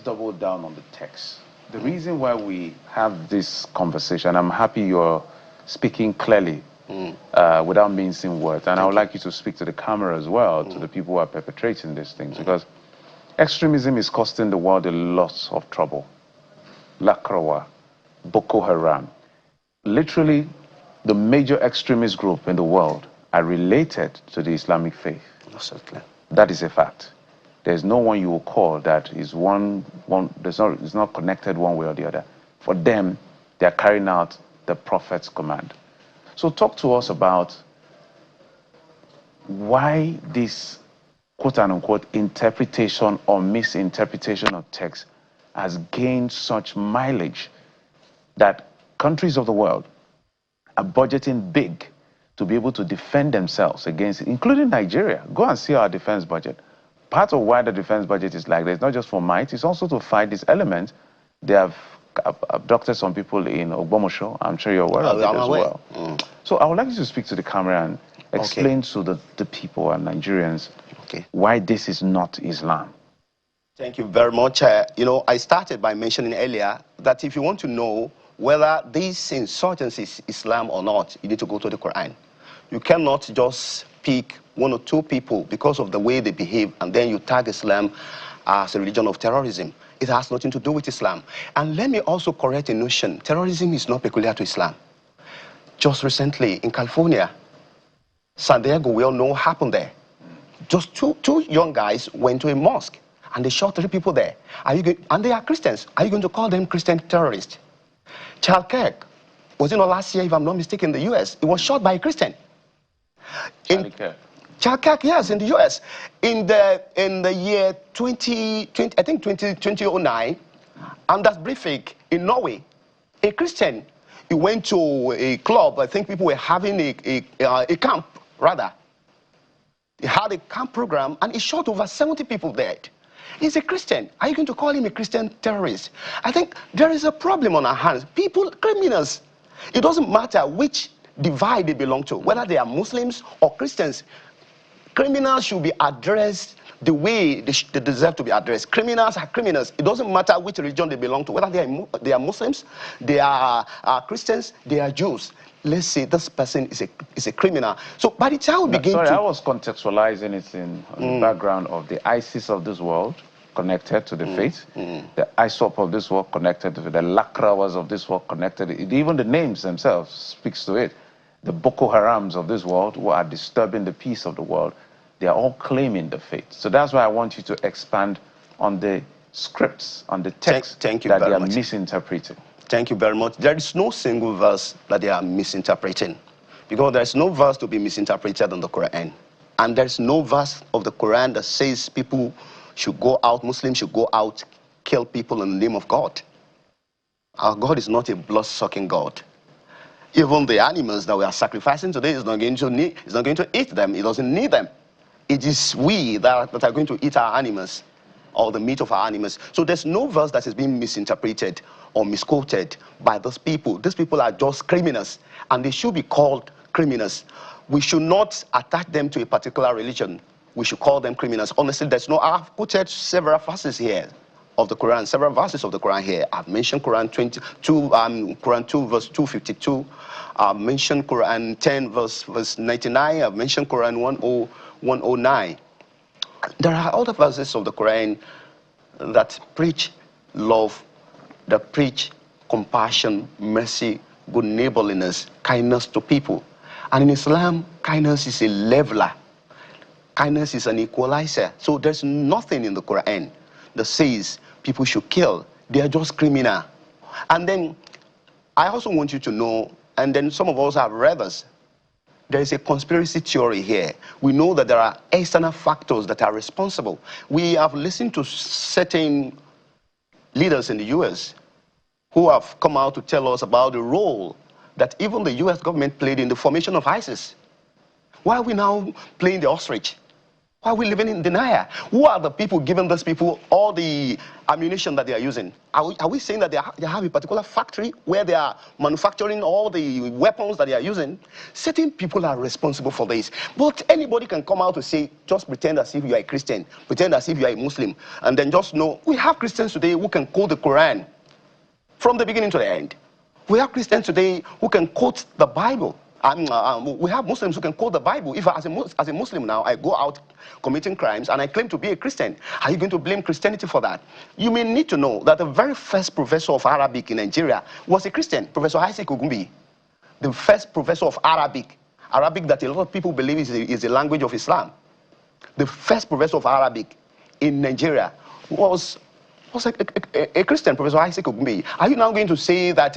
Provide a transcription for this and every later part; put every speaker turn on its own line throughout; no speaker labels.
double down on the text. The reason why we have this conversation, I'm happy you're speaking clearly without mincing words. And I would like you to speak to the camera as well, to the people who are perpetrating these things, because extremism is costing the world a lot of trouble. Lakrawa, Boko Haram. Literally, the major extremist group in the world are related to the Islamic faith.
Certainly.
That is a fact. There's no one you will call that is it's not connected one way or the other. For them, they are carrying out the Prophet's command. So talk to us about why this quote-unquote interpretation or misinterpretation of text has gained such mileage that countries of the world are budgeting big to be able to defend themselves against it, including Nigeria. Go and see our defense budget. Part of why the defense budget is like this, not just for might, it's also to fight this element. They have abducted some people in Ogbomosho. I'm sure you're aware of it as well. So I would like you to speak to the camera and explain to the people and Nigerians why this is not Islam.
Thank you very much. You know, I started by mentioning earlier that if you want to know whether this insurgency is Islam or not, you need to go to the Quran. You cannot just pick one or two people because of the way they behave and then you tag Islam as a religion of terrorism. It has nothing to do with Islam. And let me also correct a notion. Terrorism is not peculiar to Islam. Just recently in California, San Diego, we all know what happened there. Just two young guys went to a mosque and they shot 3 people there. And they are Christians. Are you going to call them Christian terrorists? Charles Kirk, was it not last year, if I'm not mistaken, in the US? It was shot by a Christian. Charles Kirk, yes, in the US. In the year 2009, Anders Breivik in Norway, a Christian, he went to a club. I think people were having a camp, rather. He had a camp program, and he shot over 70 people dead. He's a Christian. Are you going to call him a Christian terrorist? I think there is a problem on our hands. People, criminals. It doesn't matter which divide they belong to, whether they are Muslims or Christians. Criminals should be addressed the way they deserve to be addressed. Criminals are criminals. It doesn't matter which religion they belong to, whether they are Muslims, they are Christians, they are Jews. Let's say this person is a criminal. So by the time we begin
Sorry, I was contextualizing it in the background of the ISIS of this world connected to the faith, the ISOP of this world connected to the Lakrawas of this world connected. Even the names themselves speaks to it. The Boko Harams of this world who are disturbing the peace of the world, they are all claiming the faith. So that's why I want you to expand on the scripts, on the text that they are misinterpreting.
Thank you very much. There is no single verse that they are misinterpreting, because there is no verse to be misinterpreted in the Quran. And there is no verse of the Quran that says people should go out, Muslims should go out, kill people in the name of God. Our God is not a blood-sucking God. Even the animals that we are sacrificing today is not going to eat them. It doesn't need them. It is we that are going to eat our animals, or the meat of our animals. So there's no verse that is being misinterpreted or misquoted by those people. These people are just criminals, and they should be called criminals. We should not attach them to a particular religion. We should call them criminals. Honestly, there's no, I've quoted several verses here of the Quran, several verses of the Quran here. I've mentioned Quran 2 verse 252. I've mentioned Quran 10 verse 99. I've mentioned Quran 109. There are other verses of the Quran that preach love, that preach compassion, mercy, good neighborliness, kindness to people. And in Islam, kindness is a leveler. Kindness is an equalizer. So there's nothing in the Quran that says people should kill. They are just criminal. And then I also want you to know, and then some of us have read this, there is a conspiracy theory here. We know that there are external factors that are responsible. We have listened to certain leaders in the US who have come out to tell us about the role that even the US government played in the formation of ISIS. Why are we now playing the ostrich? Why are we living in denial? Who are the people giving these people all the ammunition that they are using? Are we saying that they have a particular factory where they are manufacturing all the weapons that they are using? Certain people are responsible for this. But anybody can come out to say, just pretend as if you are a Christian, pretend as if you are a Muslim, and then just know, we have Christians today who can quote the Quran from the beginning to the end. We have Christians today who can quote the Bible. We have Muslims who can quote the Bible. If as a Muslim now, I go out committing crimes and I claim to be a Christian, are you going to blame Christianity for that? You may need to know that the very first professor of Arabic in Nigeria was a Christian, Professor Isaac Ogumbi. The first professor of Arabic that a lot of people believe is the language of Islam. The first professor of Arabic in Nigeria was a Christian, Professor Isaac Ogumbi. Are you now going to say that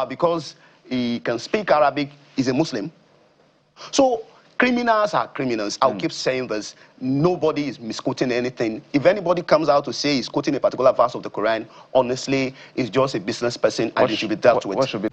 because he can speak Arabic, he's a Muslim? So criminals are criminals. I'll keep saying this. Nobody is misquoting anything. If anybody comes out to say he's quoting a particular verse of the Quran, honestly, it's just a business person and it should be dealt with.
What should be